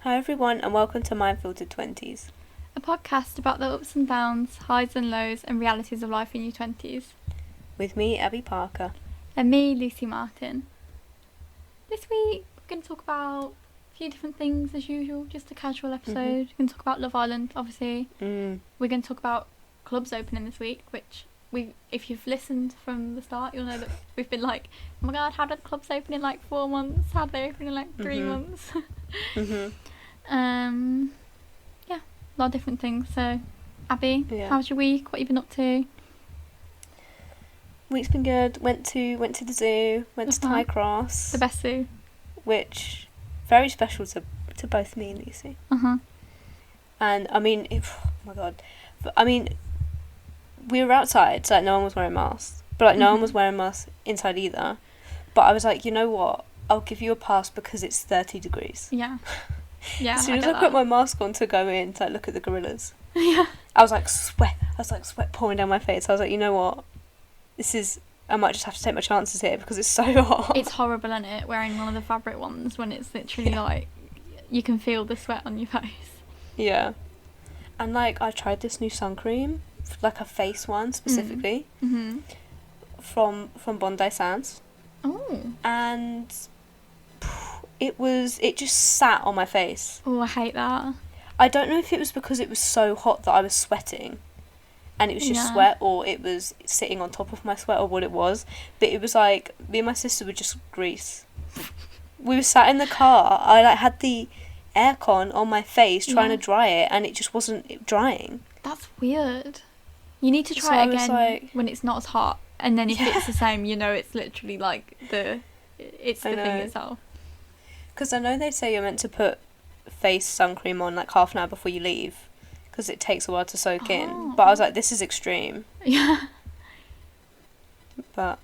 Hi everyone and welcome to my Unfiltered 20s. A podcast about the ups and downs, highs and lows and realities of life in your 20s. With me, Abbey Parker. And me, Lucy Martin. This week we're going to talk about a few different things as usual, just a casual episode. We're going to talk about Love Island, obviously. We're going to talk about clubs opening this week, which if you've listened from the start, you'll know that we've been like, oh my god, how did clubs open in like 4 months? How did they open in like 3 months? Yeah, a lot of different things. So, Abby, how's your week? What have you been up to? Week's been good. Went to the zoo. Went to Thai Cross. The best zoo. Which very special to both me and Lucy. And I mean, oh my god, I mean, we were outside, so like no one was wearing masks, but like no one was wearing masks inside either. But I was like, you know what? I'll give you a pass because it's 30 degrees. Yeah. Yeah. As soon as I put my mask on to go in to like look at the gorillas, yeah. I was like sweat pouring down my face. I was like, you know what? I might just have to take my chances here because it's so hot. It's horrible, isn't it? Wearing one of the fabric ones when it's literally like, you can feel the sweat on your face. Yeah. And like, I tried this new sun cream, like a face one specifically, from Bondi Sands. Oh. And it just sat on my face. Oh, I hate that. I don't know if it was because it was so hot that I was sweating and it was just sweat, or it was sitting on top of my sweat, or what it was, but it was like me and my sister were just grease. We were sat in the car, I like had the aircon on my face trying to dry it and it just wasn't drying. That's weird. You need to try it again when it's not as hot, and then if it's the same, you know it's literally like it's the thing itself. Because I know they say you're meant to put face sun cream on like half an hour before you leave because it takes a while to soak in, but I was like, this is extreme. Yeah. But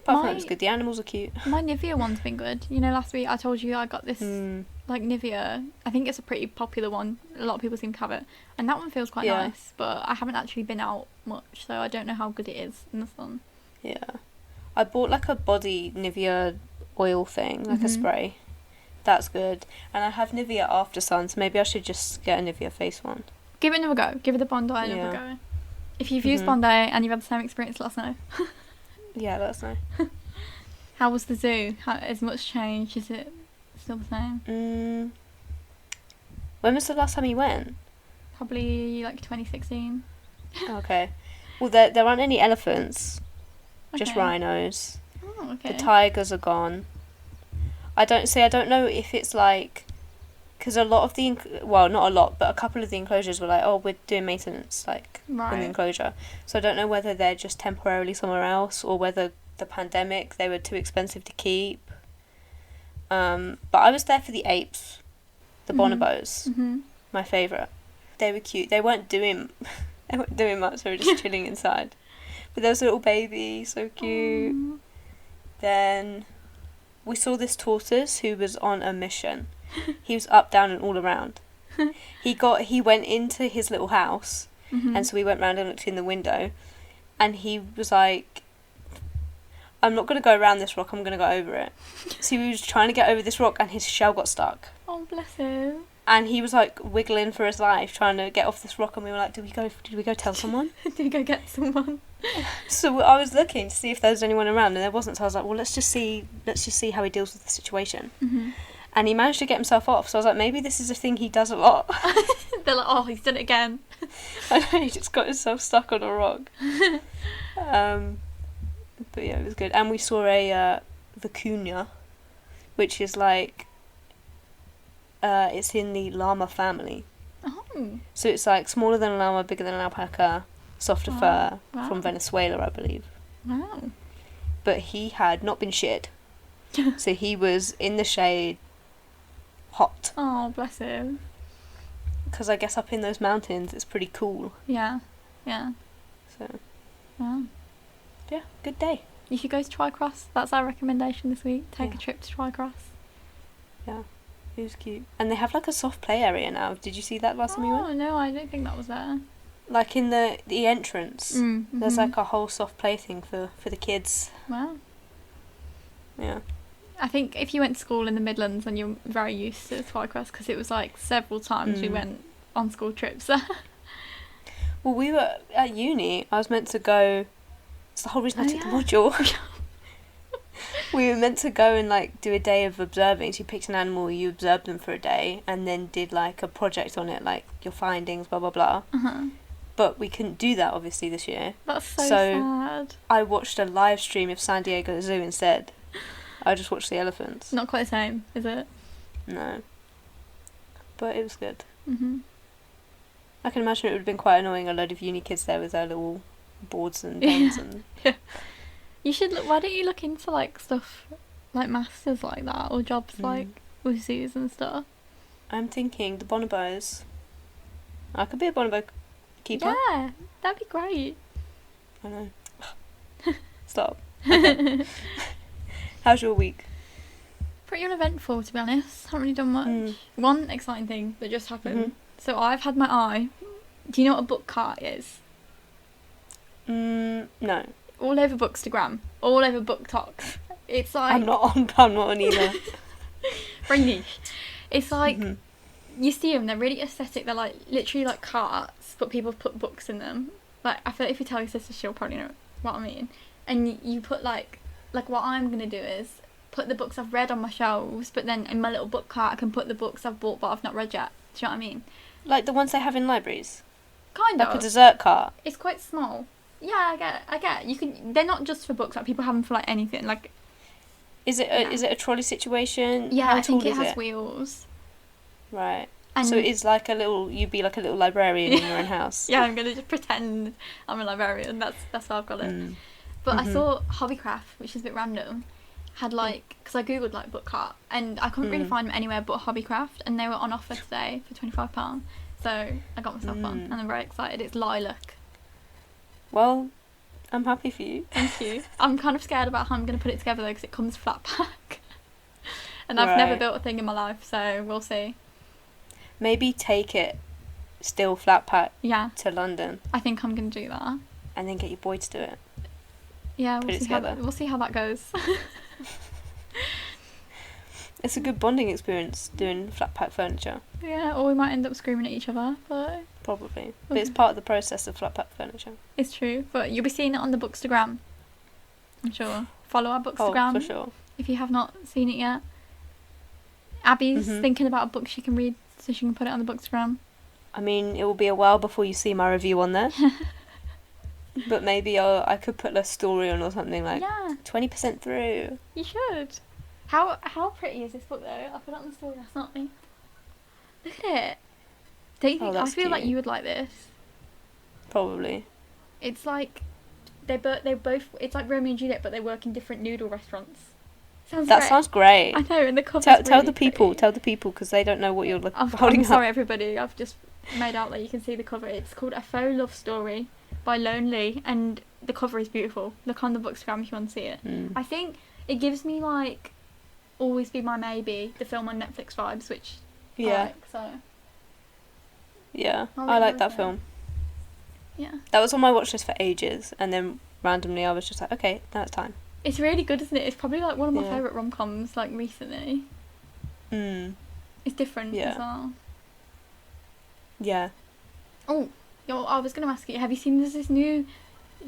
apart from it was good. The animals are cute. My Nivea one's been good. You know, last week I told you I got this like Nivea. I think it's a pretty popular one. A lot of people seem to have it, and that one feels quite nice. But I haven't actually been out much, so I don't know how good it is in the sun. Yeah. I bought like a body Nivea oil thing, like a spray. That's good. And I have Nivea After Sun, so maybe I should just get a Nivea face one. Give it another go. Give it the Bondi another go. If you've used Bondi and you've had the same experience, let us know. Yeah, let us know. How was the zoo? Has much changed? Is it still the same? When was the last time you went? Probably like 2016. Okay. Well, there aren't any elephants. Just rhinos. Oh, okay. The tigers are gone. I don't know if it's like, because a lot of not a lot, but a couple of the enclosures were like, oh, we're doing maintenance like in the enclosure. So I don't know whether they're just temporarily somewhere else or whether the pandemic they were too expensive to keep. But I was there for the apes, the bonobos, my favourite. They were cute. They weren't doing much. They were just chilling inside. But there was a little baby, so cute. Aww. Then we saw this tortoise who was on a mission. He was up, down and all around. He went into his little house, and so we went round and looked in the window, and he was like, I'm not going to go around this rock, I'm going to go over it. So he was trying to get over this rock and his shell got stuck. Oh, bless him. And he was like wiggling for his life trying to get off this rock, and we were like, did we go tell someone? Did we go get someone? So I was looking to see if there was anyone around, and there wasn't, so I was like, well, let's just see how he deals with the situation. And he managed to get himself off, so I was like, maybe this is a thing he does a lot. They're like, oh, he's done it again. I know, he just got himself stuck on a rock. But yeah, it was good. And we saw a vicuña, which is like, it's in the llama family. Oh. So it's like smaller than a llama, bigger than an alpaca, softer fur, from Venezuela, I believe. Wow. But he had not been sheared. So he was in the shade, hot. Oh, bless him. Because I guess up in those mountains it's pretty cool. Yeah, yeah. So, yeah, good day. You should go to Twycross. That's our recommendation this week. Take a trip to Twycross. Yeah, it was cute. And they have like a soft play area now. Did you see that last time you went? Oh, no, I don't think that was there. Like in the entrance, there's like a whole soft play thing for the kids. Wow. Yeah. I think if you went to school in the Midlands, then you're very used to Twycross, because it was like several times we went on school trips there. Well, we were at uni. I was meant to go. It's the whole reason I took the module. We were meant to go and like do a day of observing. So you picked an animal, you observed them for a day, and then did like a project on it, like your findings, blah blah blah. But we couldn't do that obviously this year. That's so sad. I watched a live stream of San Diego Zoo instead. I just watched the elephants. Not quite the same, is it? No. But it was good. I can imagine it would have been quite annoying, a load of uni kids there with their little boards and pens and... You should look, why don't you look into like stuff like masters like that, or jobs like with zoos and stuff? I'm thinking the bonobos. I could be a bonobo keeper. Yeah, that'd be great. I know. Stop. Okay. How's your week? Pretty uneventful, to be honest. Haven't really done much. One exciting thing that just happened. So I've had my eye. Do you know what a book cart is? No. All over Bookstagram. All over BookTok. It's like... I'm not on either. Very niche. It's like... You see them, they're really aesthetic. They're like literally like carts, but people put books in them. Like, I feel like if you tell your sister, she'll probably know what I mean. And you put like what I'm going to do is put the books I've read on my shelves, but then in my little book cart I can put the books I've bought but I've not read yet. Do you know what I mean? Like the ones they have in libraries? Kind of. Like a dessert cart? It's quite small. Yeah, I get. You can. They're not just for books. Like people have them for like anything. Like, is it a trolley situation? Yeah, How I think tall it is has wheels. Right. And so it's like you'd be like a little librarian in your own house. Yeah, I'm gonna just pretend I'm a librarian. That's how I've got it. But I saw Hobbycraft, which is a bit random, had like, because I googled like book cart and I couldn't really find them anywhere but Hobbycraft, and they were on offer today for £25. So I got myself one, and I'm very excited. It's lilac. Well, I'm happy for you. Thank you. I'm kind of scared about how I'm going to put it together though, because it comes flat pack. And I've never built a thing in my life, so we'll see. Maybe take it still flat pack to London. I think I'm going to do that. And then get your boy to do it. Yeah, we'll see how that goes. It's a good bonding experience doing flat pack furniture. Yeah, or we might end up screaming at each other, but... Probably. But it's part of the process of flat pack furniture. It's true, but you'll be seeing it on the Bookstagram. I'm sure. Follow our Bookstagram. Oh, for sure. If you have not seen it yet. Abby's thinking about a book she can read, so she can put it on the Bookstagram. I mean, it will be a while before you see my review on there. But maybe I could put a story on or something like 20% through. You should. How pretty is this book though? I put it on the story last night. Look at it. Don't you think? I feel like you would like this. Probably. It's like they both. It's like Romeo and Juliet, but they work in different noodle restaurants. Sounds great. I know, and the cover. Tell the people, because they don't know what you're holding I'm sorry, everybody. I've just made out that you can see the cover. It's called A Faux Love Story by Lonely, and the cover is beautiful. Look on the Bookstagram if you want to see it. I think it gives me like Always Be My Maybe, the film on Netflix vibes, which I like, so. Yeah, I like that film. Yeah. That was on my watch list for ages, and then randomly I was just like, okay, now it's time. It's really good, isn't it? It's probably like one of my favourite rom-coms, like, recently. It's different as well. Yeah. Oh, I was going to ask you, have you seen there's this new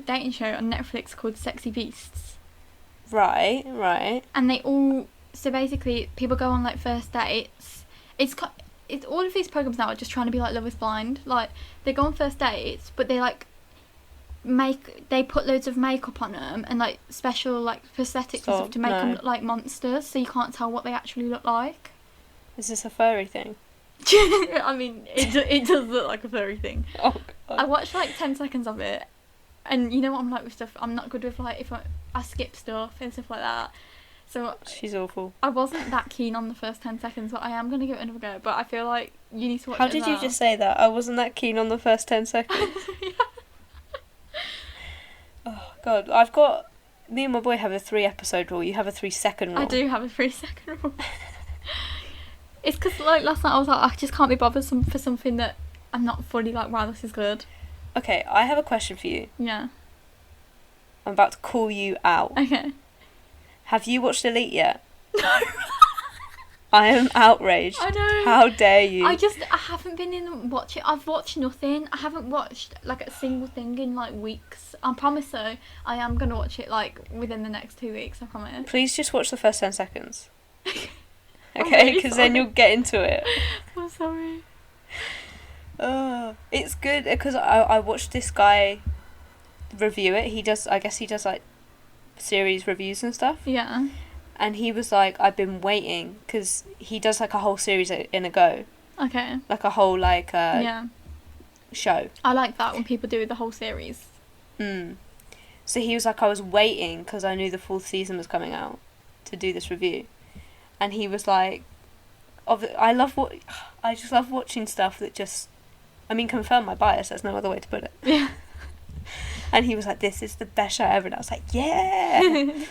dating show on Netflix called Sexy Beasts? Right. And they all... So basically, people go on, like, first dates. It's all of these programs now are just trying to be like Love is Blind. Like, they go on first dates, but they, like, they put loads of makeup on them and, like, special, like, prosthetics and stuff to make them look like monsters, so you can't tell what they actually look like. Is this a furry thing? I mean, it does look like a furry thing. Oh, God. I watched, like, 10 seconds of it, and you know what I'm like with stuff? I'm not good with, like, if I skip stuff and stuff like that. So she's awful. I wasn't that keen on the first 10 seconds, but I am going to give it another go. But I feel like you need to watch it. How did you just say that? I wasn't that keen on the first 10 seconds. Oh, God. Me and my boy have a 3-episode rule. You have a 3-second rule. I do have a 3-second rule. It's because, like, last night I was like, I just can't be bothered for something that I'm not fully like, wow, this is good. Okay, I have a question for you. Yeah. I'm about to call you out. Okay. Have you watched Elite yet? No. I am outraged. I know. How dare you? I haven't been in watching. I've watched nothing. I haven't watched like a single thing in like weeks. I promise though, I am gonna watch it like within the next 2 weeks. I promise. Please just watch the first 10 seconds. I'm Okay, really because then you'll get into it. I'm sorry. It's good because I watched this guy review it. I guess he does like series reviews and stuff. Yeah. And he was like, I've been waiting, because he does like a whole series in a go. Okay. Like a whole like yeah. show. I like that when people do the whole series. So he was like, I was waiting because I knew the 4th season was coming out to do this review. And he was like, I just love watching stuff that just, I mean, confirm my bias, there's no other way to put it. Yeah. And he was like, this is the best show ever. And I was like, yeah.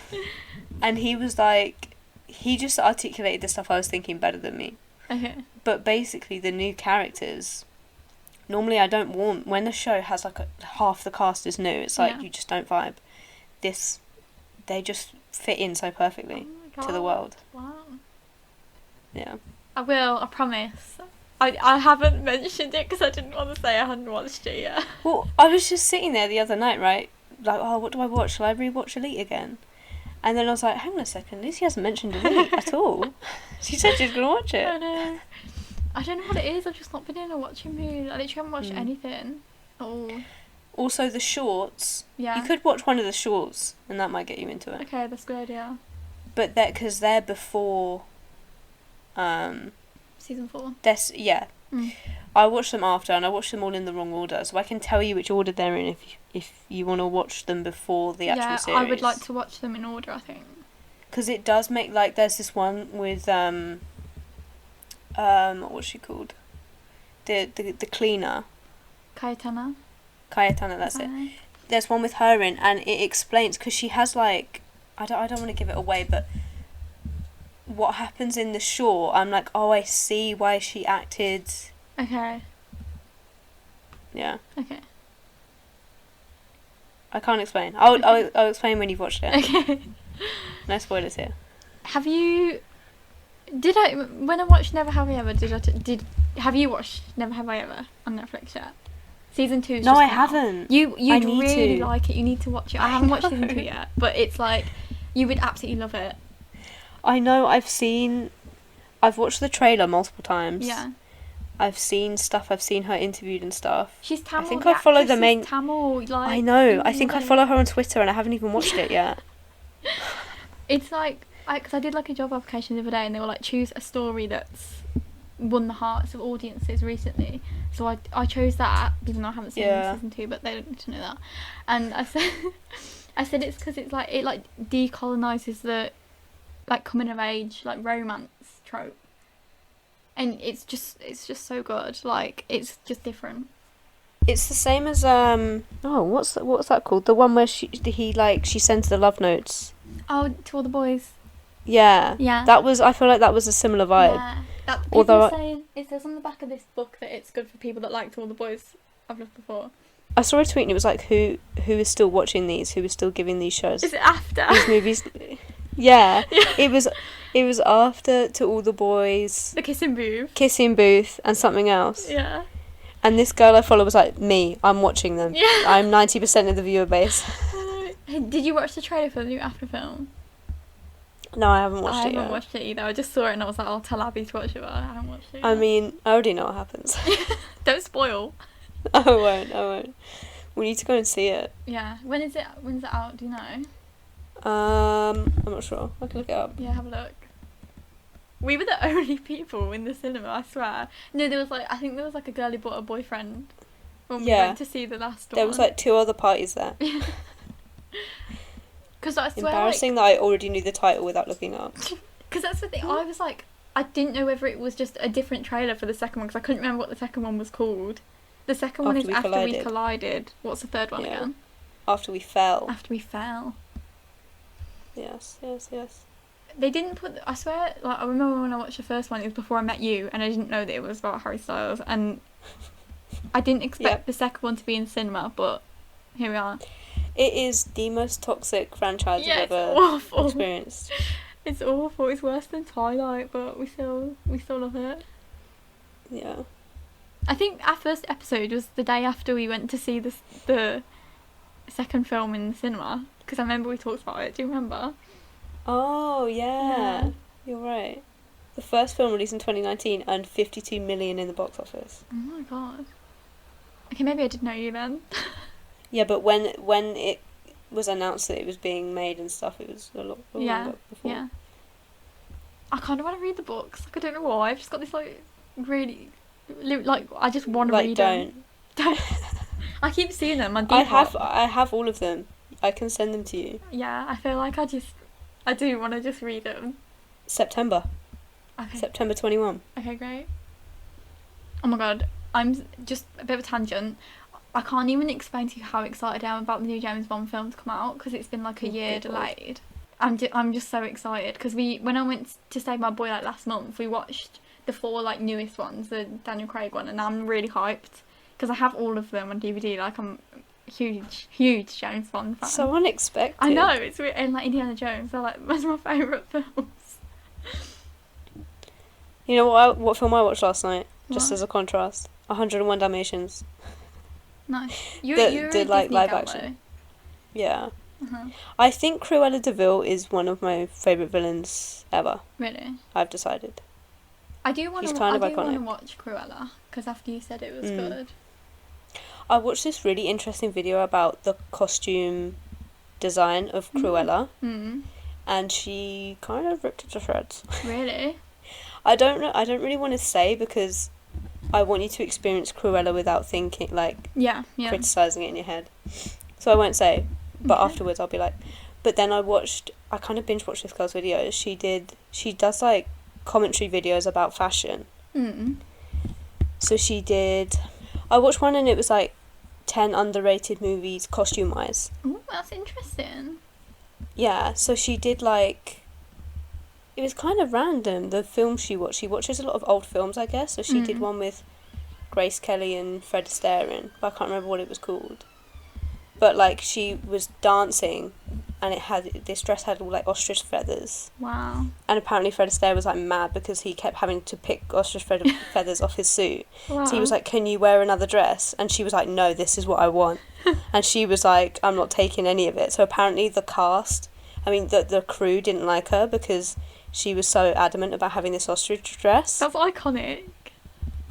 And he was like, he just articulated the stuff I was thinking better than me. Okay. But basically, the new characters, normally I don't want, when the show has like half the cast is new, it's like, you just don't vibe. They just fit in so perfectly to the world. Wow. Yeah. I will, I promise. I haven't mentioned it because I didn't want to say I hadn't watched it yet. Well, I was just sitting there the other night, right? Like, oh, what do I watch? Shall I rewatch Elite again? And then I was like, hang on a second, Lucy hasn't mentioned Elite at all. She said she was going to watch it. I know. I don't know what it is, I've just not been in a watching mood. I literally haven't watched anything. Oh. Also, the shorts. Yeah. You could watch one of the shorts, and that might get you into it. Okay, that's a good idea. But because they're before... Season 4. Yeah. I watched them after, and I watched them all in the wrong order, so I can tell you which order they're in if you want to watch them before the actual series. Yeah, I would like to watch them in order, I think. Because it does make, like, there's this one with, what's she called? The cleaner. Cayetana, that's it. There's one with her in, and it explains, because she has, like, I don't want to give it away, but what happens in the short, I'm like, oh, I see why she acted. Okay. Yeah. Okay. I can't explain. I'll explain when you've watched it. Okay. No spoilers here. Have you... when I watched Never Have I Ever, have you watched Never Have I Ever on Netflix yet? Season 2 is No, just I now. haven't. You'd need really to. like it. You need to watch it. I haven't watched Season 2 yet, but it's like, you would absolutely love it. I know, I've watched the trailer multiple times. Yeah. I've seen stuff, I've seen her interviewed and stuff. She's Tamil. I think I follow the main... Tamil, like... I know, I think I follow her on Twitter and I haven't even watched it yet. It's like, because I did like a job application the other day and they were like, choose a story that's won the hearts of audiences recently. So I chose that, even though I haven't seen Season 2, but they don't need to know that. And I said it's because it's like, it like decolonises the like coming of age, like romance trope. And it's just so good. Like, it's just different. It's the same as what's that called? The one where she sends the love notes. Oh, to all the boys. Yeah. Yeah. I feel like that was a similar vibe. Yeah. Although it says on the back of this book that it's good for people that liked All the Boys I've Loved Before. I saw a tweet and it was like, who is still watching these? Who is still giving these shows? Is it after? These movies. Yeah. It was after To All the Boys. The Kissing Booth and something else. Yeah. And this girl I follow was like, me, I'm watching them. Yeah. I'm 90% of the viewer base. Did you watch the trailer for the new After film? No, I haven't watched it yet. I haven't watched it either. I just saw it and I was like, I'll tell Abbey to watch it, but I haven't watched it yet. I mean, I already know what happens. Don't spoil. I won't. We need to go and see it. Yeah. When's it out, do you know? I'm not sure. I can look it up. Yeah, have a look. We were the only people in the cinema, I swear. No, I think there was like a girl who brought a boyfriend when we went to see the last one. There was like 2 other parties there. Because I swear, embarrassing that I already knew the title without looking up. Because that's the thing. I was like, I didn't know whether it was just a different trailer for the second one because I couldn't remember what the second one was called. The second one is After We Collided. What's the third one again? After We Fell. After We Fell. Yes. They didn't put... I swear, like, I remember when I watched the first one, it was before I met you, and I didn't know that it was about Harry Styles, and I didn't expect the second one to be in cinema, but here we are. It is the most toxic franchise I've ever experienced. It's awful. It's worse than Twilight, but we still love it. Yeah. I think our first episode was the day after we went to see the second film in the cinema, because I remember we talked about it. Do you remember? Oh, yeah. You're right. The first film released in 2019 earned 52 million in the box office. Oh my god. Okay, maybe I did know you then. Yeah, but when it was announced that it was being made and stuff, it was a lot longer before. Yeah. I kind of want to read the books. Like, I don't know why. I've just got this, like, really... Like, I just want to read them. Don't. I keep seeing them on Depop. I have all of them. I can send them to you. Yeah, I feel like I do want to just read them. September. Okay. September 21. Okay, great. Oh my god, I'm just a bit of a tangent. I can't even explain to you how excited I am about the new James Bond film to come out, because it's been like a year delayed. I'm just so excited, because when I went to Save My Boy like last month, we watched the 4 like newest ones, the Daniel Craig one, and I'm really hyped because I have all of them on DVD. Like, I'm a huge James Bond fan. So unexpected. I know, it's weird. And like Indiana Jones, they're like one of my favourite films. You know what film I watched last night? Just What? as a contrast, 101 Dalmatians. Nice. The You're a like Disney live girl, action. Yeah. Uh-huh. I think Cruella de Vil is one of my favourite villains ever. Really? I've decided. I do want to iconic. watch Cruella, because after you said it was good. I watched this really interesting video about the costume design of Cruella, and she kind of ripped it to shreds. Really? I don't know. I don't really want to say, because I want you to experience Cruella without thinking, like, criticizing it in your head. So I won't say, but afterwards I'll be like. But then I kind of binge watched this girl's videos. She does like commentary videos about fashion. So I watched one and it was like 10 underrated movies costume wise. Oh, that's interesting. Yeah, so she did like, it was kind of random, the film she watches a lot of old films, I guess. So she did one with Grace Kelly and Fred Astaire in, but I can't remember what it was called. But like, she was dancing and this dress had all like ostrich feathers. Wow. And apparently Fred Astaire was like mad because he kept having to pick ostrich feathers off his suit. Wow. So he was like, can you wear another dress? And she was like, no, this is what I want. And she was like, I'm not taking any of it. So apparently the crew didn't like her because she was so adamant about having this ostrich dress. That's iconic.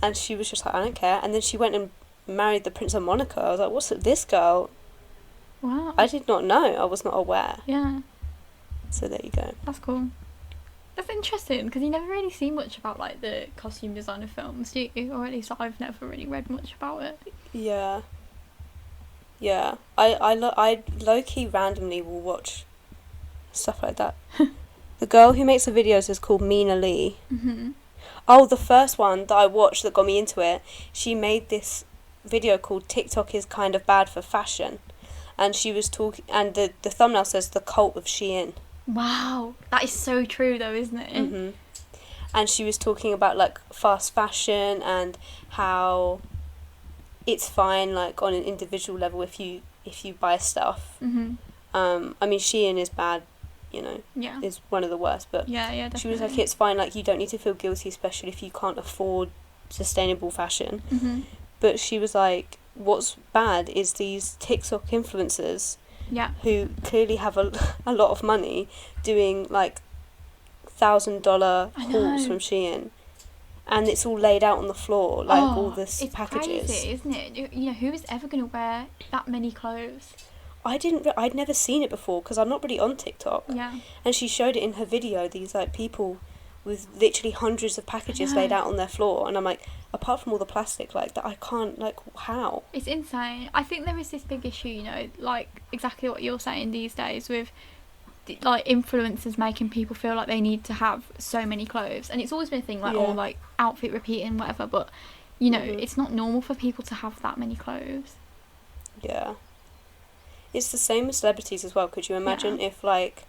And she was just like, I don't care. And then she went and married the Prince of Monaco. I was like, what's this girl? Wow. I did not know. I was not aware. Yeah. So there you go. That's cool. That's interesting, because you never really see much about like the costume design of films, do you? Or at least I've never really read much about it. Yeah. Yeah. I low-key randomly will watch stuff like that. The girl who makes the videos is called Mina Lee. Oh, the first one that I watched that got me into it, she made this video called TikTok is kind of bad for fashion. And she was talking, and the thumbnail says the cult of Shein. Wow, that is so true though, isn't it? And she was talking about like fast fashion and how it's fine like on an individual level if you buy stuff. I mean, Shein is bad, you know. Yeah. Is one of the worst, but definitely. she was like, it's fine, like you don't need to feel guilty, especially if you can't afford sustainable fashion. But she was like, what's bad is these TikTok influencers who clearly have a lot of money doing like $1,000 hauls from Shein, and it's all laid out on the floor like all this packages. It's crazy, isn't it? You know, who is ever going to wear that many clothes? I'd never seen it before because I'm not really on TikTok. Yeah. And she showed it in her video, these like people with literally hundreds of packages laid out on their floor, and I'm like, apart from all the plastic, like that I can't, like, how? It's insane. I think there is this big issue, you know, like exactly what you're saying these days with like influencers making people feel like they need to have so many clothes, and it's always been a thing like like outfit repeating, whatever, but you know, it's not normal for people to have that many clothes. Yeah. It's the same with celebrities as well. Could you imagine if like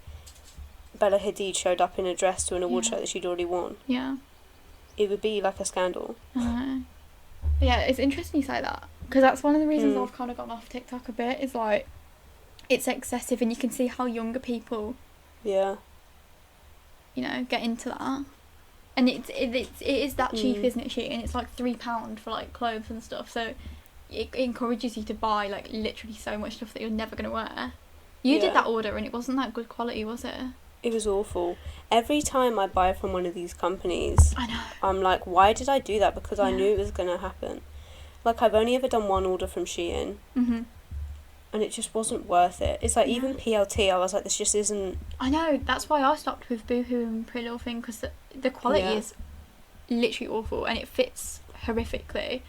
Bella Hadid showed up in a dress to an award show that she'd already worn? Yeah. It would be like a scandal. But yeah, it's interesting you say that, because that's one of the reasons I've kind of gone off TikTok a bit, is like it's excessive, and you can see how younger people you know, get into that. And it is that cheap, isn't it, Shein? And it's like £3 for like clothes and stuff. So it encourages you to buy like literally so much stuff that you're never gonna wear. You did that order and it wasn't that good quality, was it? It was awful. Every time I buy from one of these companies, I know. I'm like, why did I do that? Because I knew it was gonna happen. Like, I've only ever done one order from Shein. Mhm. And it just wasn't worth it. It's like, even PLT, I was like, this just isn't... I know, that's why I stopped with Boohoo and Pretty Little Thing, because the quality is literally awful, and it fits horrifically.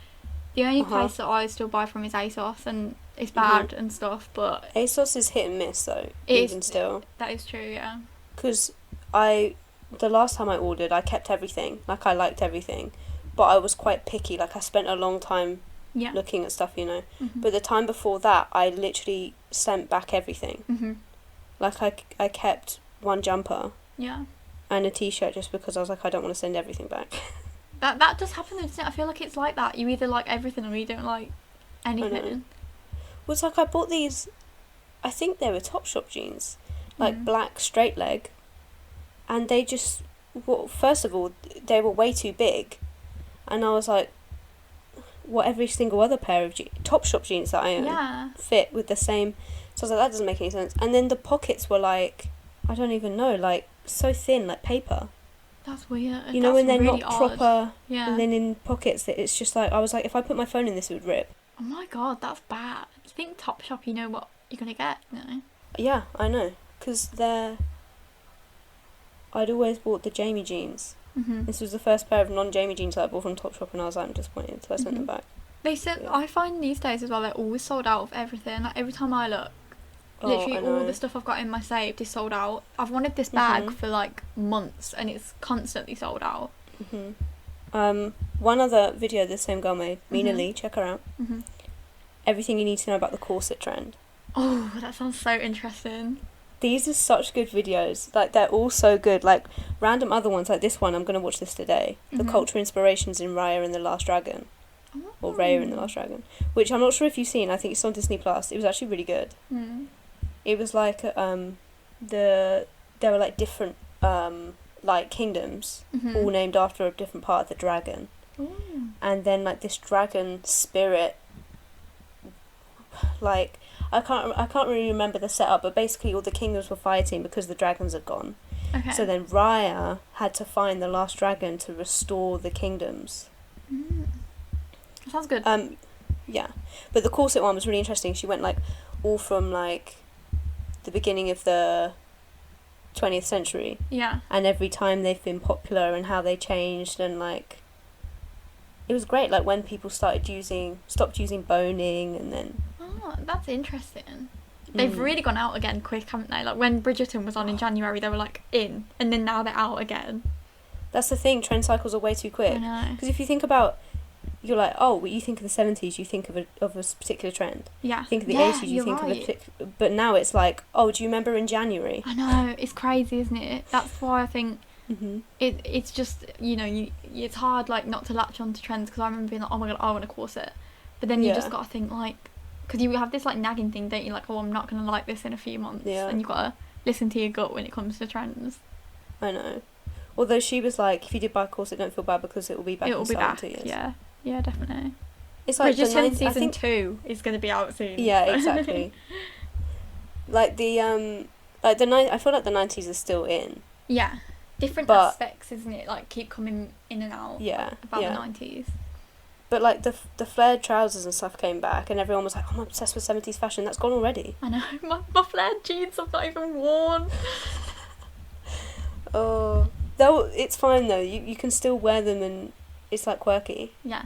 The only place that I still buy from is ASOS, and it's bad and stuff, but... ASOS is hit and miss, though, even still. That is true, yeah. Because the last time I ordered, I kept everything. Like, I liked everything. But I was quite picky. Like, I spent a long time looking at stuff, you know. But the time before that, I literally sent back everything. Like, I kept one jumper and a t-shirt just because I was like, I don't want to send everything back. That does happen, doesn't it? I feel like it's like that. You either like everything or you don't like anything. Well, it's like, I bought these, I think they were Topshop jeans, like black straight leg, and they just, well, first of all, they were way too big, and I was like, what every single other pair of Topshop jeans that I own fit with the same. So I was like, that doesn't make any sense. And then the pockets were like, I don't even know, like so thin, like paper. That's weird. You know, when they're really not proper linen pockets, that it's just like, I was like, if I put my phone in this, it would rip. Oh my god, that's bad. You think Topshop, you know what you're gonna get, no? Yeah, I know, because I'd always bought the Jamie jeans. This was the first pair of non-Jamie jeans that I bought from Topshop, and I was like, I'm disappointed, so I sent them back. They said, I find these days as well, they're always sold out of everything. Like, every time I look, literally all the stuff I've got in my saved is sold out. I've wanted this bag for like months, and it's constantly sold out. One other video the same girl made, Mina Lee, check her out. Everything you need to know about the corset trend. Oh, that sounds so interesting. These are such good videos. Like, they're all so good. Like, random other ones, like this one, I'm going to watch this today. The culture inspirations in Raya and the Last Dragon. Or Raya and the Last Dragon. Which I'm not sure if you've seen. I think it's on Disney+. It was actually really good. It was like, there were like different, like kingdoms, all named after a different part of the dragon. And then like this dragon spirit, like, I can't really remember the setup, but basically all the kingdoms were fighting because the dragons had gone. Okay. So then Raya had to find the last dragon to restore the kingdoms. Sounds good. Yeah. But the corset one was really interesting. She went like all from like the beginning of the 20th century. Yeah. And every time they've been popular and how they changed, and like, it was great, like when people stopped using boning, and then... Oh, that's interesting. They've really gone out again quick, haven't they? Like, when Bridgerton was on in January, they were like in, and then now they're out again. That's the thing, trend cycles are way too quick. I know. Because if you think about, you're like, oh, well, you think of the 70s, you think of a particular trend. Yeah. You think of the 80s, you think of a particular... But now it's like, oh, do you remember in January? I know, it's crazy, isn't it? That's why I think it's just, you know, it's hard, like, not to latch on to trends, because I remember being like, oh my god, I want a corset. But then you just got to think, like, because you have this, like, nagging thing, don't you? Like, oh, I'm not going to like this in a few months. Yeah. And you've got to listen to your gut when it comes to trends. I know. Although she was like, if you did buy a corset, don't feel bad, because it will be back in style in 2 years. Yeah. Yeah, definitely. It's like Bridgerton season 2 is going to be out soon. Yeah, exactly. Like I feel like the 90s are still in. Yeah. Different aspects, isn't it? Like, keep coming in and out. Yeah. About the 90s. But like the flared trousers and stuff came back, and everyone was like, oh, I'm obsessed with 70s fashion. That's gone already. I know. My flared jeans I've not even worn. Oh, though it's fine though. You can still wear them, and it's like quirky. Yeah.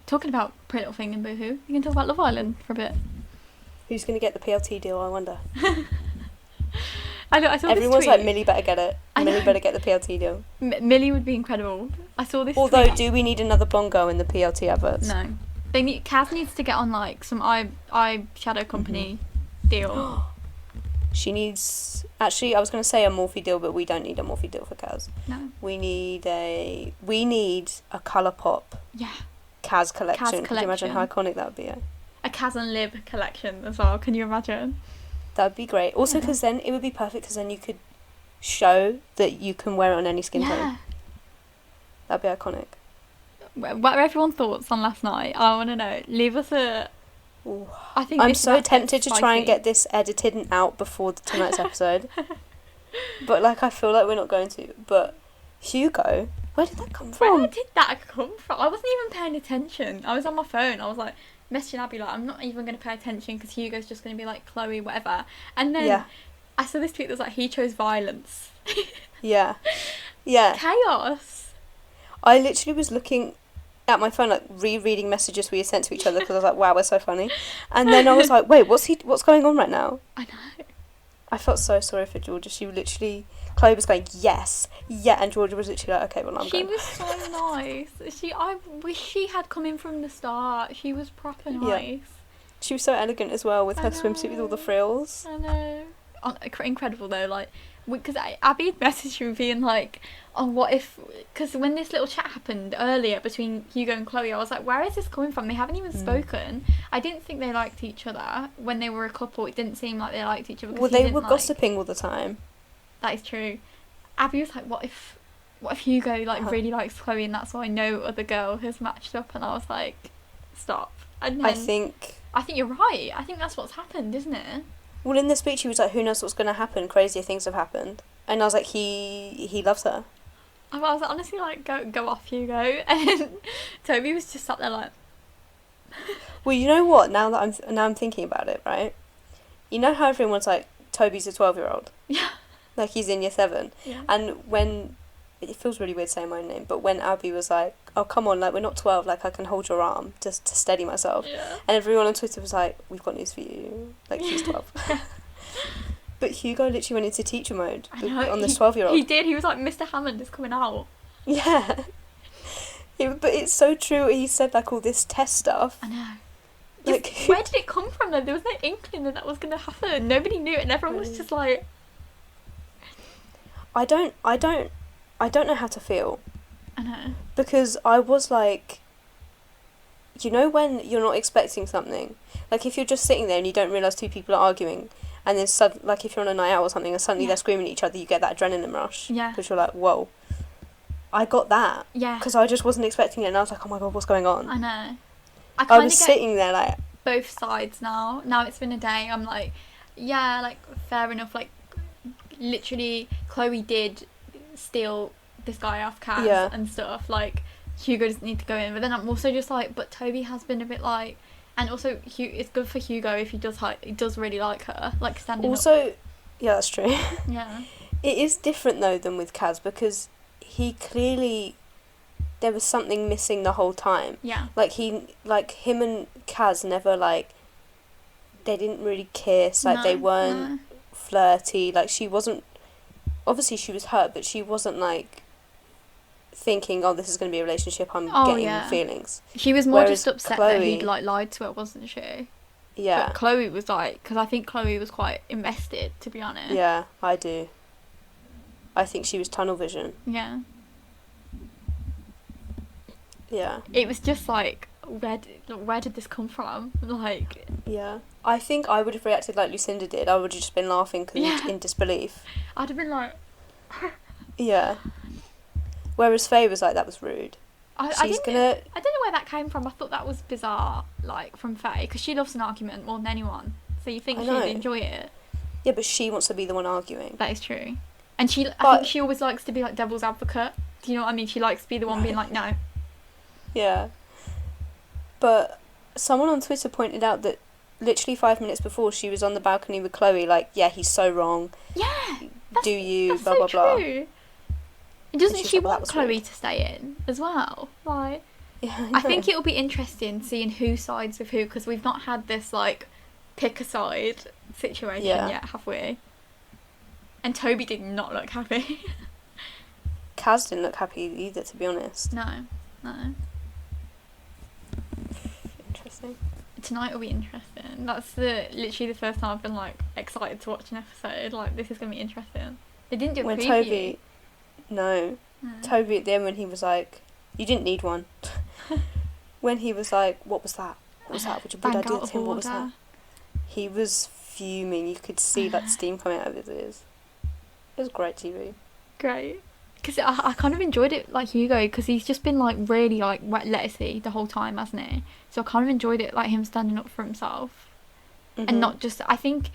Talking about Pretty Little Thing and Boohoo, you can talk about Love Island for a bit. Who's going to get the PLT deal, I wonder? I saw Everyone's this tweet. like, Millie better get it. Millie better get the PLT deal. Millie would be incredible. I saw this Although, tweet. do we need another bongo in the PLT adverts? No. Kaz needs to get on, like, some eye shadow company deal. She needs... Actually, I was going to say a Morphe deal, but we don't need a Morphe deal for Kaz. No. We need a Colourpop Kaz collection. Can you imagine how iconic that would be? A Kaz and Lib collection as well. Can you imagine? That would be great. Also, because then it would be perfect, because then you could show that you can wear it on any skin tone. That'd be iconic. What are everyone's thoughts on last night? I want to know. Leave us a... Ooh. I think I'm so tempted to try and get this edited and out before tonight's episode. But, like, I feel like we're not going to. But Hugo, where did that come from? Where did that come from? I wasn't even paying attention. I was on my phone. I was, like, messaging Abbey, like, I'm not even going to pay attention because Hugo's just going to be like, Chloe, whatever. And then I saw this tweet that was like, he chose violence. Yeah. Chaos. I literally was looking at my phone, like, rereading messages we had sent to each other because I was like, wow, we're so funny. And then I was like, wait, what's going on right now? I know. I felt so sorry for Georgia. She literally... Chloe was going, yes, yeah, and Georgia was literally like, okay, well, I'm going. She was so nice. I wish she had come in from the start. She was proper nice. Yeah. She was so elegant as well with her swimsuit with all the frills. I know. Incredible, though, like, because Abbey had messaged me being like, oh, what if... Because when this little chat happened earlier between Hugo and Chloe, I was like, where is this coming from? They haven't even spoken. I didn't think they liked each other. When they were a couple, it didn't seem like they liked each other. Well, they were gossiping all the time. That is true. Abby was like, what if Hugo really likes Chloe and that's why no other girl has matched up? And I was like, stop. And then, I think you're right. I think that's what's happened, isn't it? Well, in the speech he was like, who knows what's going to happen? Crazier things have happened. And I was like, he loves her. I was honestly like, go off, Hugo. And Toby was just sat there like... Well, you know what? Now I'm thinking about it, right? You know how everyone's like, Toby's a 12-year-old? Yeah. Like, he's in year 7. Yeah. And when... It feels really weird saying my own name, but when Abbey was like, oh, come on, like, we're not 12, like, I can hold your arm just to steady myself. Yeah. And everyone on Twitter was like, we've got news for you. Like, she's 12. But Hugo literally went into teacher mode on this 12-year-old. He did. He was like, Mr. Hammond is coming out. Yeah. But it's so true. He said, like, all this test stuff. I know. Like, where did it come from, though? There was no inkling that was going to happen. Nobody knew it, and everyone was just like... I don't know how to feel. I know. Because I was like, you know when you're not expecting something? Like, if you're just sitting there and you don't realise 2 people are arguing, and then like, if you're on a night out or something, and suddenly they're screaming at each other, you get that adrenaline rush. Yeah. Because you're like, whoa. I got that. Yeah. Because I just wasn't expecting it, and I was like, oh my god, what's going on? I know. I was sitting there like... both sides now. Now it's been a day, I'm like, yeah, like, fair enough. Like, literally, Chloe did steal this guy off Kaz and stuff. Like, Hugo doesn't need to go in. But then I'm also just like, but Toby has been a bit like... And also, it's good for Hugo if he does really like her. Like, standing up. Yeah, that's true. Yeah. It is different, though, than with Kaz, because he clearly... There was something missing the whole time. Yeah. Like, him and Kaz never, like... They didn't really kiss. Like, they weren't flirty. Like, she wasn't... Obviously, she was hurt, but she wasn't, like... thinking, oh, this is going to be a relationship, I'm getting feelings. She was more just upset that he'd, like, lied to her, wasn't she? Yeah. But Chloe was, like... Because I think Chloe was quite invested, to be honest. Yeah, I do. I think she was tunnel vision. Yeah. Yeah. It was just, like, where did this come from? Like... Yeah. I think I would have reacted like Lucinda did. I would have just been laughing in disbelief. I'd have been like... Yeah. Whereas Faye was like, that was rude. I don't know where that came from. I thought that was bizarre, like, from Faye, because she loves an argument more than anyone. So you think she'd enjoy it. Yeah, but she wants to be the one arguing. That is true. And I think she always likes to be, like, devil's advocate. Do you know what I mean? She likes to be the one being like, no. Yeah. But someone on Twitter pointed out that literally 5 minutes before, she was on the balcony with Chloe, like, yeah, he's so wrong. Yeah. That's blah, blah, blah. True. Doesn't she want Chloe to stay in as well? Like, yeah, I think it'll be interesting seeing who sides with who, because we've not had this, like, pick a side situation yet, have we? And Toby did not look happy. Kaz didn't look happy either, to be honest. No. Interesting. Tonight will be interesting. That's literally the first time I've been, like, excited to watch an episode. Like, this is going to be interesting. They didn't do a preview. No. Toby at the end when he was like, you didn't need one. When he was like, what was that? What was that? Would I do it to him? What was that? He was fuming. You could see like steam coming out of his ears. It was great TV. Great. Because I kind of enjoyed it, like Hugo, because he's just been like really like wet lettucey the whole time, hasn't he? So I kind of enjoyed it, like him standing up for himself, and not just. I think,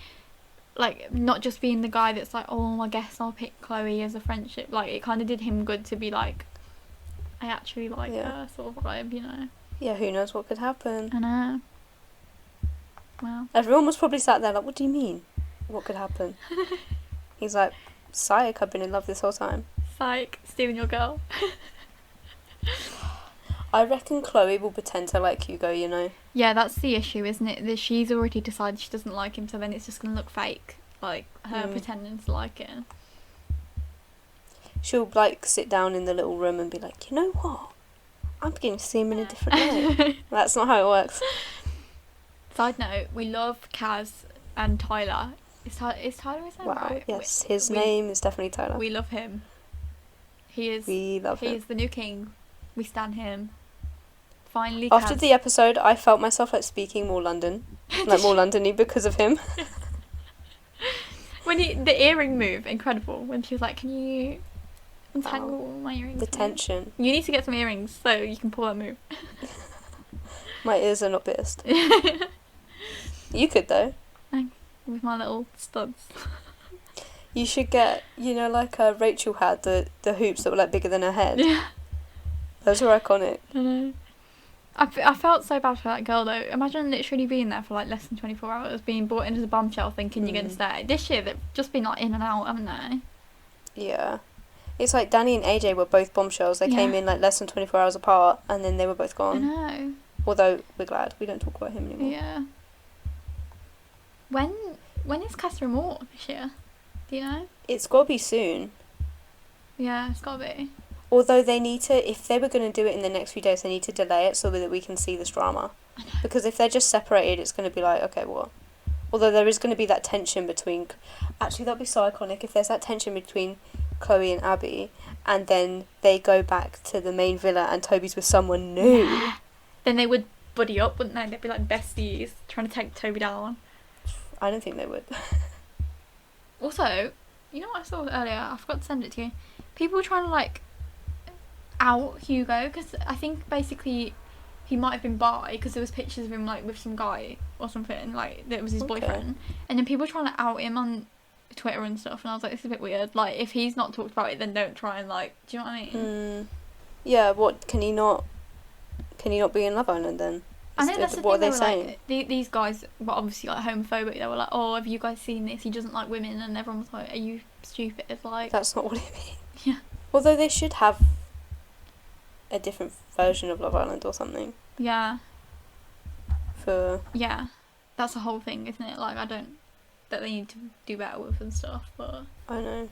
like, not just being the guy that's like, oh, I guess I'll pick Chloe as a friendship. Like, it kind of did him good to be like, I actually like her, sort of vibe, you know. Yeah, who knows what could happen? I know. Well, everyone was probably sat there like, what do you mean? What could happen? He's like, psych, I've been in love this whole time. Psych, stealing your girl. I reckon Chloe will pretend to like Hugo, you know? Yeah, that's the issue, isn't it? That she's already decided she doesn't like him, so then it's just going to look fake. Like, her pretending to like it. She'll, like, sit down in the little room and be like, you know what? I'm beginning to see him in a different way. That's not how it works. Side note, we love Kaz and Tyler. Is Tyler his name? Wow, right? yes, his name is definitely Tyler. We love him. We love him. He is the new king. We stan him. Finally, After Kaz. the episode, I felt myself like speaking more London, like more Londony because of him. When the earring move, incredible. When she was like, "Can you untangle my earrings?" The tension. You need to get some earrings so you can pull that move. My ears are not pierced. You could though. With my little studs. You should get, you know, like Rachel had the hoops that were like bigger than her head. Yeah. Those were iconic. I know. I felt so bad for that girl though. Imagine literally being there for like less than 24 hours, being brought in as a bombshell thinking you're going to stay. This year they've just been like in and out, haven't they? Yeah. It's like Danny and AJ were both bombshells. They came in like less than 24 hours apart and then they were both gone. I know. Although we're glad we don't talk about him anymore. Yeah. When is Casa Amor this year? Do you know? It's got to be soon. Yeah, it's got to be. Although they need to, if they were going to do it in the next few days, they need to delay it so that we can see this drama. I know. Because if they're just separated, it's going to be like, okay, what? Although there is going to be that tension between... Actually, that'd be so iconic if there's that tension between Chloe and Abbey, and then they go back to the main villa and Toby's with someone new. Yeah. Then they would buddy up, wouldn't they? They'd be like besties, trying to take Toby down. I don't think they would. Also, you know what I saw earlier? I forgot to send it to you. People were trying to, like, out Hugo, because I think basically he might have been bi, because there was pictures of him, like, with some guy or something, like, that was his boyfriend. And then people were trying to out him on Twitter and stuff, and I was like, this is a bit weird. Like, if he's not talked about it, then don't try and, like, do you know what I mean? Yeah, what, can he not be in Love Island then? I know, that's the what thing, are they saying? Like, these guys were obviously, like, homophobic. They were like, oh, have you guys seen this? He doesn't like women. And everyone was like, are you stupid? Like, that's not what it means. Yeah. Although they should have a different version of Love Island or something. Yeah. Yeah. That's the whole thing, isn't it? Like, that they need to do better with and stuff, but... I know.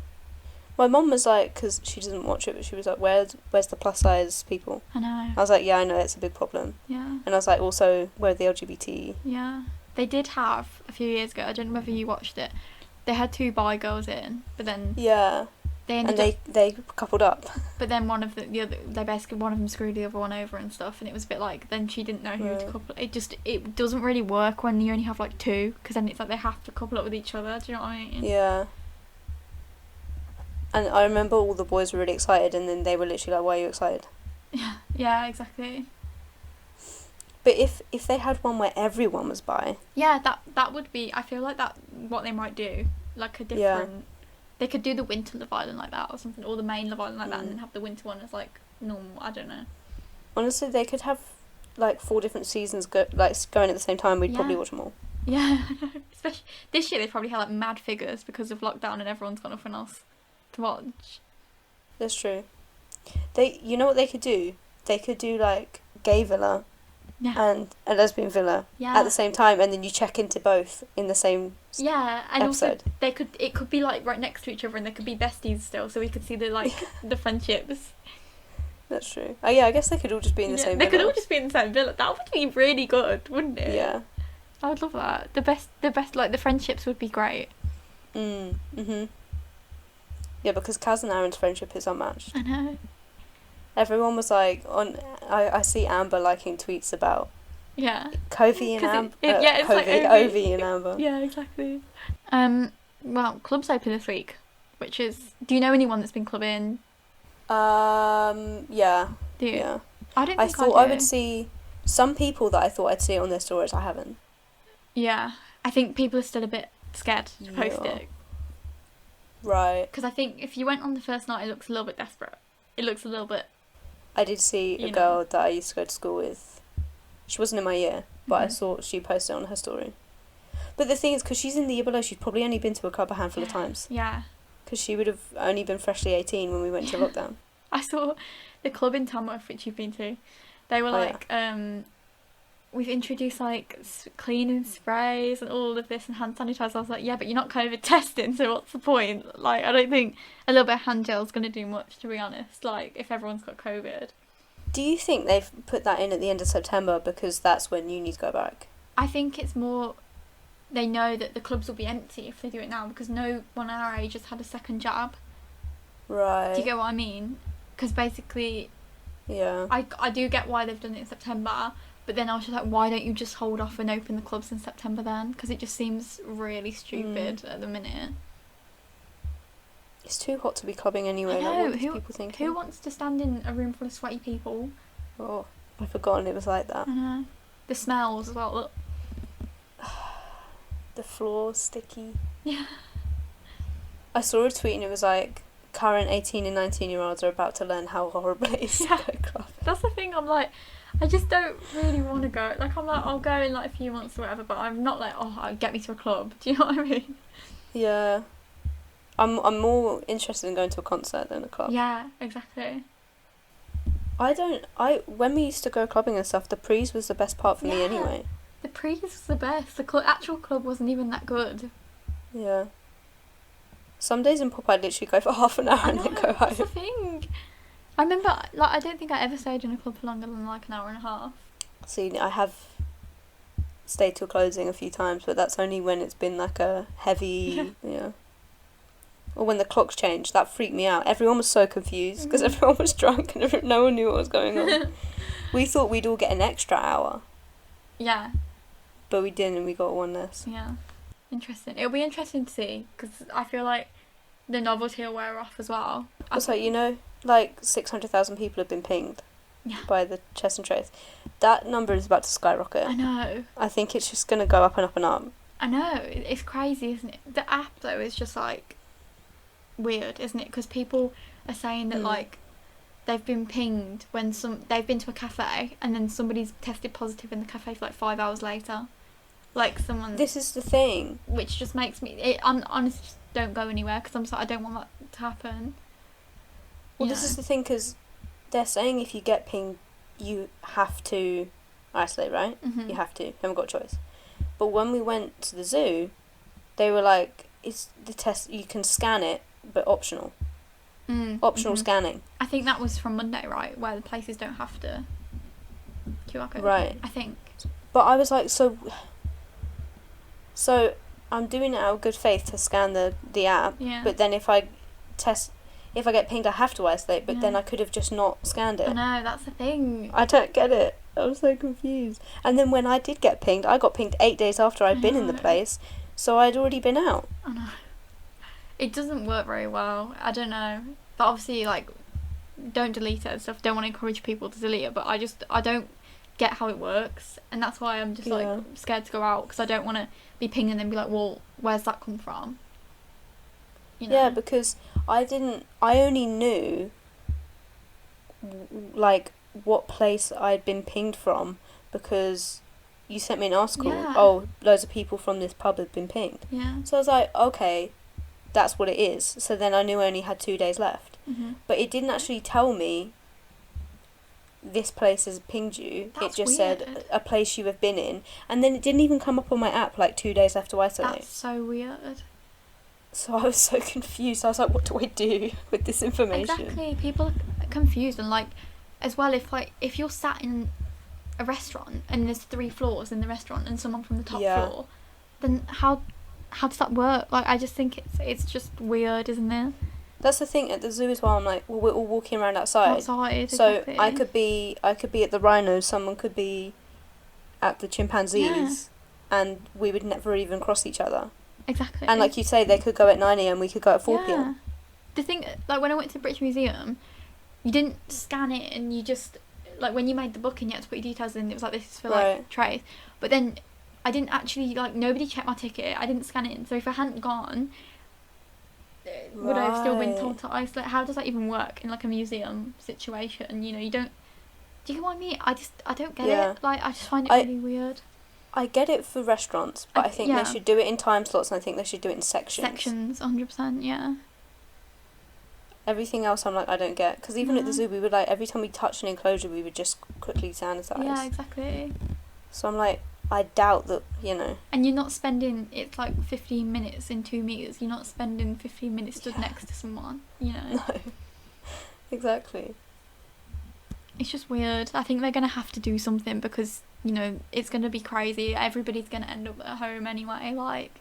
My mum was like, because she doesn't watch it, but she was like, where's the plus size people? I know. I was like, yeah, I know, it's a big problem. Yeah. And I was like, also, where are the LGBT? Yeah. They did have, a few years ago, I don't know whether you watched it, they had 2 bi girls in, but then... Yeah. They ended and they coupled up. But then one of the other, they basically, one of them screwed the other one over and stuff, and it was a bit like, then she didn't know who to couple. It doesn't really work when you only have like 2, because then it's like they have to couple up with each other, do you know what I mean? Yeah. And I remember all the boys were really excited, and then they were literally like, why are you excited? Yeah, exactly. But if they had one where everyone was bi... Yeah, that would be, I feel like that, what they might do, like a different... Yeah. They could do the winter Love Island like that or something, or the main Love Island like that, and then have the winter one as like normal. I don't know. Honestly, they could have like 4 different seasons going at the same time. We'd probably watch them all. Yeah, especially this year they probably had like mad figures because of lockdown and everyone's got nothing else to watch. That's true. You know what they could do? They could do like gay villa and a lesbian villa at the same time, and then you check into both in the same and episode. Also it could be like right next to each other, and they could be besties still, so we could see the like the friendships. That's true. Oh yeah, I guess they could all just be in the same villa. They could all just be in the same villa. That would be really good, wouldn't it? Yeah. I would love that. The best like the friendships would be great. Yeah, because Kaz and Aaron's friendship is unmatched. I know. Everyone was like I see Amber liking tweets about Covey and Amber. It's like Ovie and Amber. Yeah, exactly. Well, clubs open this week. which is... Do you know anyone that's been clubbing? Yeah. Do you? Yeah. I don't think I thought I I would see some people that I thought I'd see on their stories. I haven't. Yeah. I think people are still a bit scared to post Yeah. it. Right. Because I think if you went on the first night, it looks a little bit desperate. It looks a little bit... I did see a girl that I used to go to school with. She wasn't in my year, but I saw she posted it on her story. But the thing is, because she's in the year below, she's probably only been to a club a handful of times. Yeah. Because she would have only been freshly 18 when we went to lockdown. I saw the club in Tamworth, which you've been to. They were we've introduced like cleaning sprays and all of this and hand sanitizer. I was like, yeah, but you're not COVID testing, so what's the point? Like, I don't think a little bit of hand gel is going to do much, to be honest. Like, if everyone's got COVID. Do you think they've put that in at the end of September because that's when unis go back? I think it's more they know that the clubs will be empty if they do it now because no one our age has had a second jab. Right. Do you get what I mean? Because basically, yeah, I do get why they've done it in September, but then I was just like, why don't you just hold off and open the clubs in September then? Because it just seems really stupid at the minute. It's too hot to be clubbing anyway. I know. Like, what do people think? Who wants to stand in a room full of sweaty people? Oh, I've forgotten it was like that. I know. The smells as well. Look. The floor's sticky. Yeah. I saw a tweet and it was like, current 18 and 19-year-olds are about to learn how horrible it is to go clubbing. That's the thing, I'm like, I just don't really want to go. Like, I'm like, I'll go in like a few months or whatever, but I'm not like, oh, get me to a club. Do you know what I mean? Yeah. I'm more interested in going to a concert than a club. Yeah, exactly. When we used to go clubbing and stuff, the prees was the best part for me anyway. The prees was the best. The actual club wasn't even that good. Yeah. Some days in pop I'd literally go for half an hour and then go home. That's the thing. I remember, like, I don't think I ever stayed in a club for longer than like an hour and a half. See, I have stayed till closing a few times, but that's only when it's been like a heavy, Or when the clocks changed, that freaked me out. Everyone was so confused because everyone was drunk and no one knew what was going on. We thought we'd all get an extra hour. Yeah. But we didn't, and we got one less. Yeah. Interesting. It'll be interesting to see because I feel like the novelty will wear off as well. Also, like 600,000 people have been pinged by the chest and trace. That number is about to skyrocket. I know. I think it's just going to go up and up and up. I know. It's crazy, isn't it? The app, though, is just like weird, isn't it? Because people are saying that like they've been pinged when they've been to a cafe and then somebody's tested positive in the cafe for like 5 hours later. Like someone... This is the thing. Which just makes me... I honestly just don't go anywhere because I'm I don't want that to happen. Well, this is the thing because they're saying if you get pinged, you have to isolate, right? Mm-hmm. You have to. You haven't got a choice. But when we went to the zoo, they were like, it's the test, you can scan it, but optional. Optional scanning. I think that was from Monday, right? Where the places don't have to QR code. Right. I think. But I was like, so I'm doing it out of good faith to scan the app. Yeah. But then if I get pinged, I have to isolate. But then I could have just not scanned it. I know, that's the thing. I don't get it. I was so confused. And then when I did get pinged, I got pinged 8 days after I'd been in the place. So I'd already been out. I know. It doesn't work very well. I don't know. But obviously, like, don't delete it and stuff. Don't want to encourage people to delete it. But I don't get how it works. And that's why I'm just, like, scared to go out. Because I don't want to be pinged and then be like, well, where's that come from? You know? Yeah, because I only knew, like, what place I'd been pinged from because you sent me an article. Yeah. Oh, loads of people from this pub have been pinged. Yeah. So I was like, okay, that's what it is. So then I knew I only had 2 days left. Mm-hmm. But it didn't actually tell me this place has pinged you. That's it just weird. said a place you have been in. And then it didn't even come up on my app like 2 days left to isolate. That's so weird. So I was so confused. I was like, what do I do with this information? Exactly. People are confused and like, as well, if you're sat in a restaurant and there's 3 floors in the restaurant and someone from the top floor, then how does that work? Like, I just think it's just weird, isn't it? That's the thing at the zoo as well. I'm like, well, we're all walking around outside. So exactly. I could be at the rhinos. Someone could be at the chimpanzees, and we would never even cross each other. Exactly. And like you say, they could go at 9 a.m. We could go at 4 p.m. The thing, like, when I went to the British Museum, you didn't scan it, and you just, like, when you made the booking, you had to put your details in. It was like, this is for, like, trays. But then I didn't actually, like, nobody checked my ticket. I didn't scan it in. So if I hadn't gone, would I have still been told to isolate? How does that even work in, like, a museum situation? You know, you don't... Do you get what I mean? I don't get it. Like, I just find it really weird. I get it for restaurants, but I think they should do it in time slots, and I think they should do it in sections. Sections, 100%, yeah. Everything else I'm like, I don't get. Because even at the zoo, we would, like, every time we touched an enclosure, we would just quickly sanitize. Yeah, exactly. So I'm like, I doubt that, you know. And you're not spending, it's like 15 minutes in 2 meters. You're not spending 15 minutes stood next to someone, you know. No. Exactly. It's just weird. I think they're going to have to do something because, you know, it's going to be crazy. Everybody's going to end up at home anyway, like.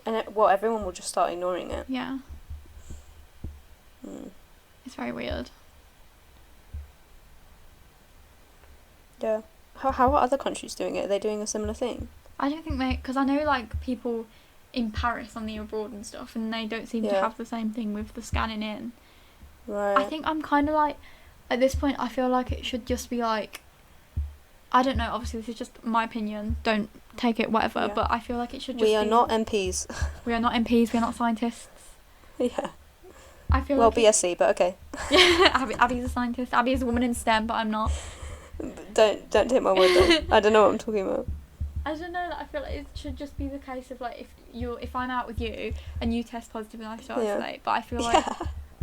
And, everyone will just start ignoring it. Yeah. It's very weird. Yeah. How are other countries doing it? Are they doing a similar thing? I don't think because I know, like, people in Paris on the abroad and stuff, and they don't seem to have the same thing with the scanning in. Right. I think I'm kind of like, at this point, I feel like it should just be like, I don't know, obviously this is just my opinion, don't take it whatever, but I feel like it should just be... We are not MPs. We are not MPs, we are not scientists. Yeah. I feel like BSc, but okay. Abby's a scientist. Abby is a woman in STEM, but I'm not. Don't take my word though. I don't know what I'm talking about. I don't know, I feel like it should just be the case of, like, if I'm out with you and you test positive and I still isolate, but I feel like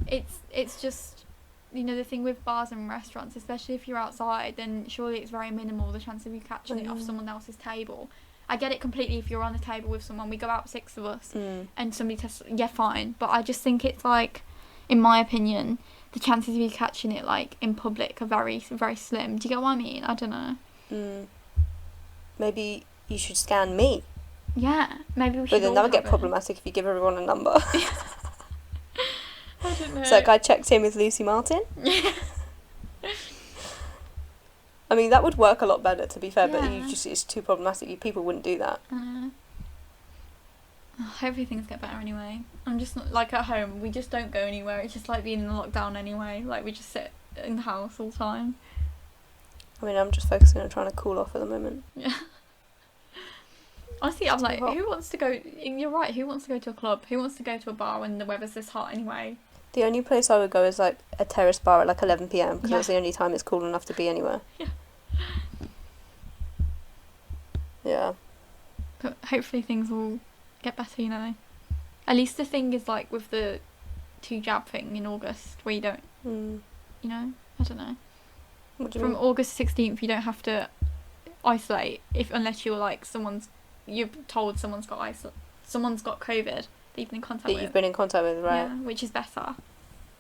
it's just, you know, the thing with bars and restaurants, especially if you're outside, then surely it's very minimal, the chance of you catching it off someone else's table. I get it completely if you're on a table with someone, we go out 6 of us, and somebody tests, fine, but I just think it's like, in my opinion, the chances of you catching it, like, in public are very, very slim. Do you get what I mean? I don't know. Maybe you should scan me. Yeah, maybe we should. But then that would get problematic if you give everyone a number. I don't know. It's like, I checked in with Lucy Martin. I mean, that would work a lot better, to be fair, but it's too problematic. People wouldn't do that. Hopefully things get better anyway. I'm just not, like, at home, we just don't go anywhere. It's just like being in the lockdown anyway. Like, we just sit in the house all the time. I mean, I'm just focusing on trying to cool off at the moment. Yeah. Honestly, I'm like, who wants to go... You're right, who wants to go to a club? Who wants to go to a bar when the weather's this hot anyway? The only place I would go is, like, a terrace bar at, like, 11 p.m, because that's the only time it's cool enough to be anywhere. Yeah. Yeah. But hopefully things will get better, you know. At least the thing is, like, with the 2 jab thing in August, where you don't... You know? I don't know. What do you mean? From August 16th, you don't have to isolate unless you're, like, you're told someone's got COVID that you've been in contact with. That you've been in contact with, right. Yeah, which is better.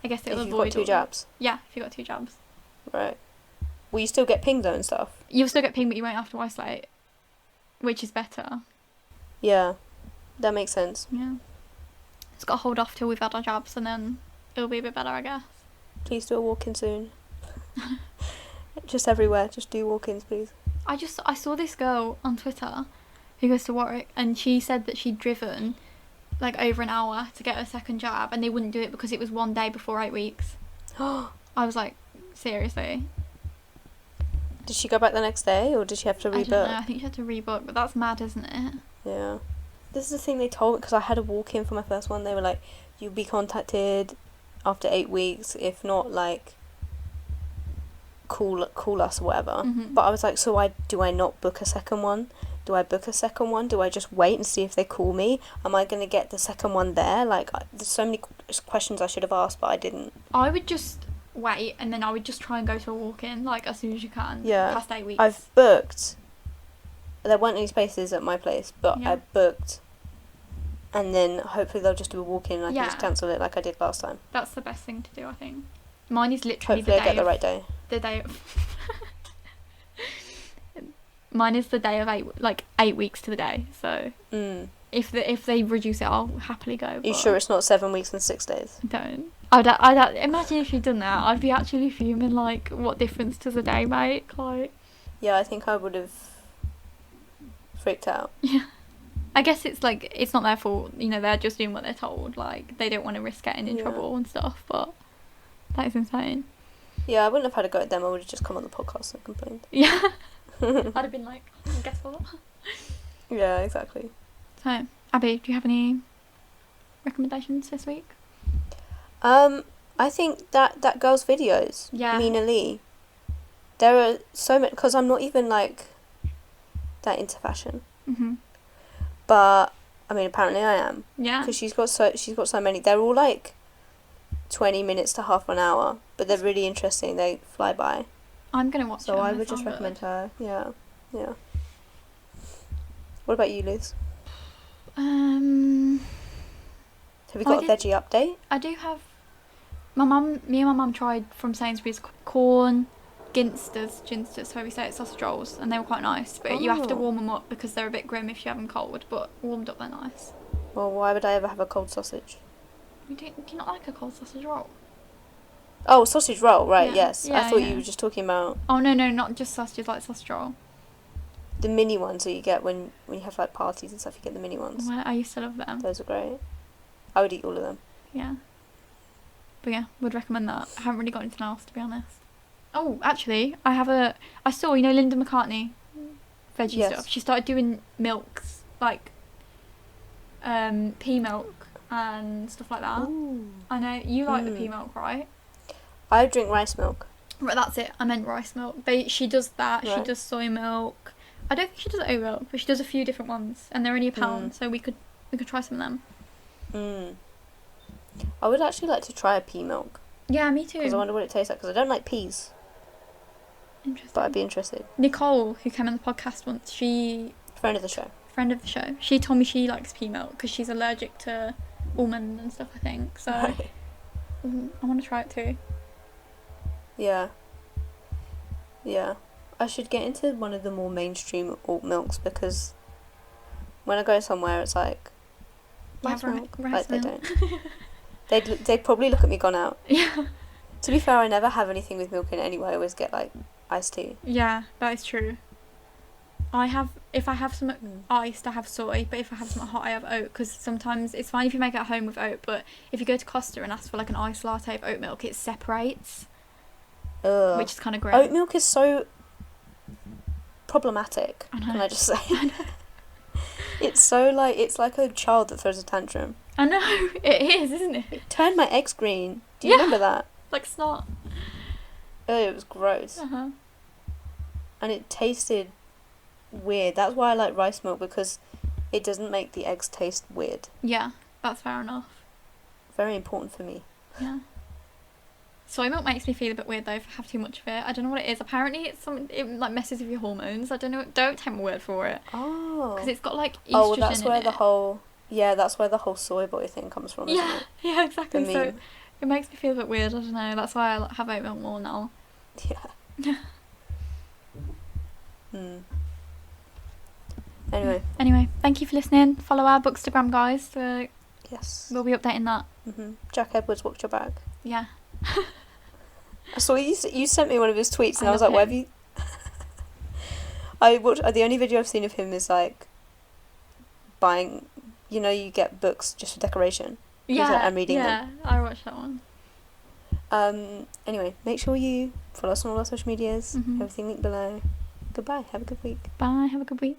I guess it'll if avoid... you've got 2 jabs? Yeah, if you've got 2 jabs. Right. Will you still get pinged though and stuff? You'll still get pinged, but you won't have to isolate, which is better. Yeah, that makes sense. Yeah. It's got to hold off till we've had our jabs, and then it'll be a bit better, I guess. Please do a walk-in soon. Just everywhere, just do walk-ins, please. I saw this girl on Twitter who goes to Warwick, and she said that she'd driven like over an hour to get her second jab, and they wouldn't do it because it was 1 day before 8 weeks. I was like, seriously? Did she go back the next day, or did she have to rebook? I don't know, I think she had to rebook, but that's mad, isn't it? Yeah. This is the thing they told me, because I had a walk-in for my first one. They were like, you'll be contacted after 8 weeks, if not, like, call us or whatever. But I was like, so do I not book a second one? Do I book a second one? Do I just wait and see if they call me? Am I going to get the second one there? Like, there's so many questions I should have asked, but I didn't. I would just wait, and then I would just try and go to a walk-in, like, as soon as you can. Yeah. Past 8 weeks. I've booked. There weren't any spaces at my place, but Yeah. I booked. And then hopefully they'll just do a walk-in and I can just cancel it like I did last time. That's the best thing to do, I think. Mine is literally Hopefully I get the right day. The day of... Mine is the day of 8 weeks to the day, so... If they reduce it, I'll happily go. You sure it's not 7 weeks and 6 days? Don't. I'd imagine if you'd done that, I'd be actually fuming, like, what difference does a day make? Like... Yeah, I think I would have freaked out. Yeah. I guess it's like, it's not their fault, you know, they're just doing what they're told. Like, they don't want to risk getting in trouble and stuff, but that is insane. Yeah, I wouldn't have had a go at them. I would have just come on the podcast and complained. Yeah. I'd have been like, guess what? Yeah, exactly. So, Abby, do you have any recommendations this week? I think that girl's videos, Yeah. Mina Lee, there are so many, because I'm not even like that into fashion. Mm-hmm. But I mean, apparently I am. Yeah. Because she's got so many. They're all like 20 minutes to half an hour, but they're really interesting. They fly by. I'm gonna watch it. So I would just recommend her. Yeah, yeah. What about you, Liz? Have you got a veggie update? I do have. Me and my mum tried from Sainsbury's corn ginsters, so we say it's sausage rolls, and they were quite nice. But you have to warm them up because they're a bit grim if you have them cold. But warmed up, they're nice. Well, why would I ever have a cold sausage? Do you not like a cold sausage roll? Oh, sausage roll, right? Yeah. Yes, Yeah, I thought yeah. you were just talking about. Oh no, not just sausages, like sausage roll. The mini ones that you get when you have like parties and stuff. You get the mini ones. Well, I used to love them. Those are great. I would eat all of them. Yeah. But yeah, would recommend that. I haven't really got anything else, to be honest. Oh, actually, I saw, you know, Linda McCartney veggie stuff. She started doing milks, like pea milk and stuff like that. Ooh. I know you like the pea milk, right? I drink rice milk. Right, that's it. I meant rice milk. She does that. Right. She does soy milk. I don't think she does oat milk, but she does a few different ones, and they're only £1, so we could try some of them. I would actually like to try a pea milk. Yeah, me too. Because I wonder what it tastes like. Because I don't like peas. Interesting. But I'd be interested. Nicole, who came on the podcast once, friend of the show. She told me she likes pea milk because she's allergic to almond and stuff, I think. So right. I want to try it too. Yeah. Yeah. I should get into one of the more mainstream alt milks, because when I go somewhere it's like rice milk. Rice like milk. They don't. They'd probably look at me gone out. Yeah. To be fair, I never have anything with milk in it anyway. I always get like iced tea. Yeah, that is true. If I have some iced, I have soy, but if I have some hot, I have oat, because sometimes it's fine if you make it at home with oat, but if you go to Costa and ask for like an iced latte of oat milk, it separates. Ugh. Which is kind of great. Oat milk is so problematic. I know. Can I just say? It's so like, it's like a child that throws a tantrum. I know, it is, isn't it? It turned my eggs green. Do you remember that? Like snot. Oh, it was gross. Uh-huh. And it tasted weird. That's why I like rice milk, because it doesn't make the eggs taste weird. Yeah, that's fair enough. Very important for me. Yeah. Soy milk makes me feel a bit weird though if I have too much of it. I don't know what it is. Apparently it like messes with your hormones. I don't know. Don't take my word for it. Oh. Because it's got like estrogen well, that's where in the it. whole that's where the whole soy boy thing comes from, isn't it? Yeah, exactly. The So meme. it makes me feel a bit weird. I don't know. That's why I have oat milk more now. Yeah. Anyway, thank you for listening. Follow our Bookstagram, guys. Yes. We'll be updating that. Jack Edwards, watch your bag. Yeah. I saw you sent me one of his tweets, and I was love like, "Why have you?" The only video I've seen of him is like buying. You know, you get books just for decoration. Yeah. And reading them. Yeah, I watched that one. Anyway, make sure you follow us on all our social medias. Mm-hmm. Everything linked below. Goodbye. Have a good week. Bye. Have a good week.